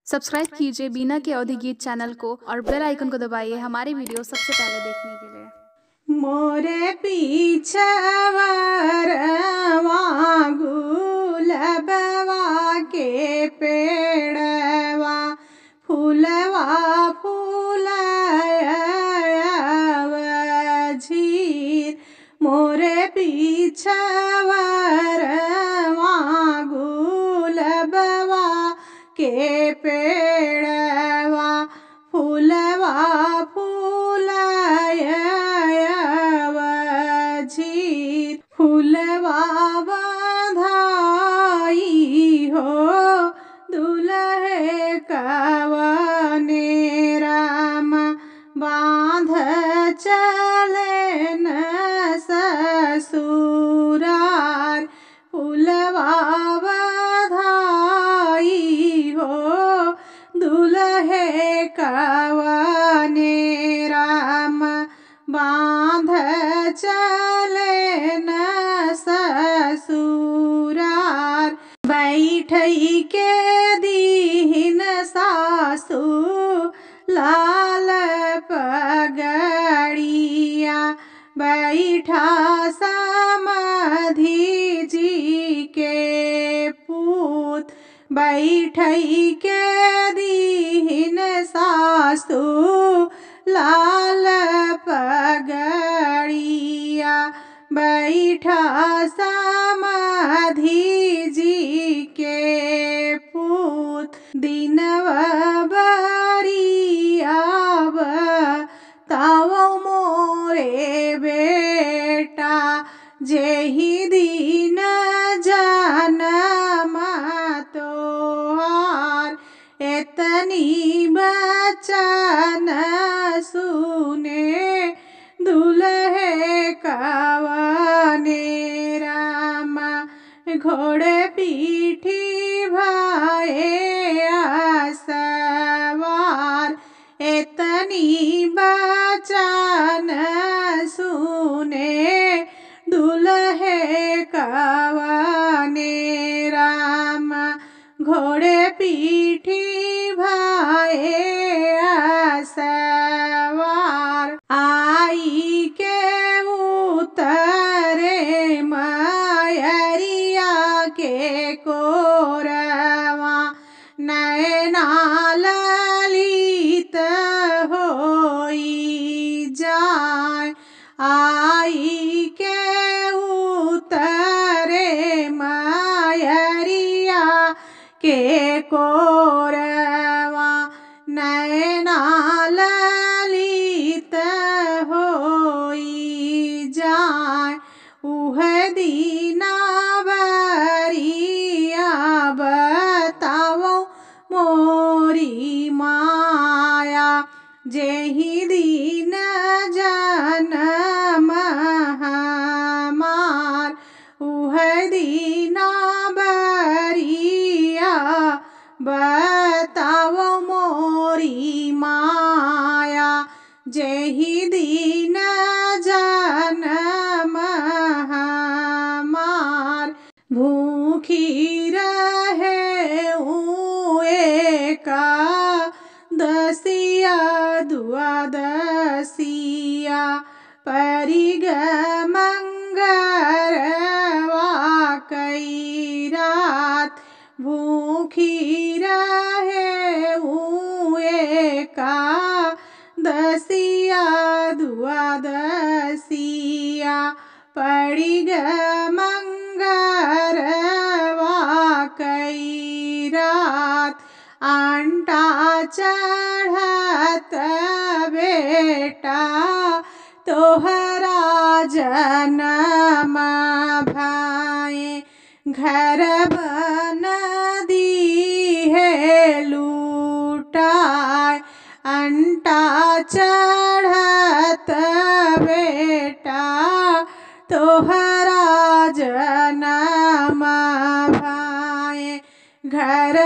Subscribe कीजिए बीना के अवधि गीत चैनल को और बेल आइकन को दबाइए हमारे वीडियो सबसे पहले देखने के लिए। मोरे पीछवरवा गुलबवा के पेड़वा फूलवा फूलयव झीर। मोरे पीछवरवा गुलबवा के पेड़वा फूलवा फूलयव झीर। फूलवा बधाई हो दुल्हे कवने राम बांध चले न ससुरार। फूलवा बधाई हो दुल्हे कवने राम बांध चले न ससुरार। बैठई के दीन सासु लाल पगड़िया बैठा समधि जी के पूत। बैठई के दीन सासु लाल पगड़िया बैठा समधि जी के पूत। दिनवा बरियाव ताव मोरे बेटा जेहि दिन जनम तोहार। एतनी बचन सुने दुल्हे कवने राम घोड़े पीठी भये सवार। एतनी बचन सुने दुल्हे कवने राम घोड़े पीठी भये सवार। आई के उतरे मयरिया के कोरवा नैना ललित होई जाय। आई के उतरे मयरिया के कोरवा नैना ललित होई जाय। उह दीना बरिया बताओ मोरी माया जेहि दिन जनम हमार। उह दीना बरिया बताओ मोरी माया जेहि दिन जनम हमार। भूखी रहे एका दसिया द्वादसिया परिग मंगरवा कई रात। भूखी रहे एका दसिया द्वादसिया परिग मंगरवा कई रात। आंटा चढ़त बेटा तोहरा जनम भाए घर बन दी है लूटाय। अंटा चढ़त बेटा तोहरा जनम भाए घर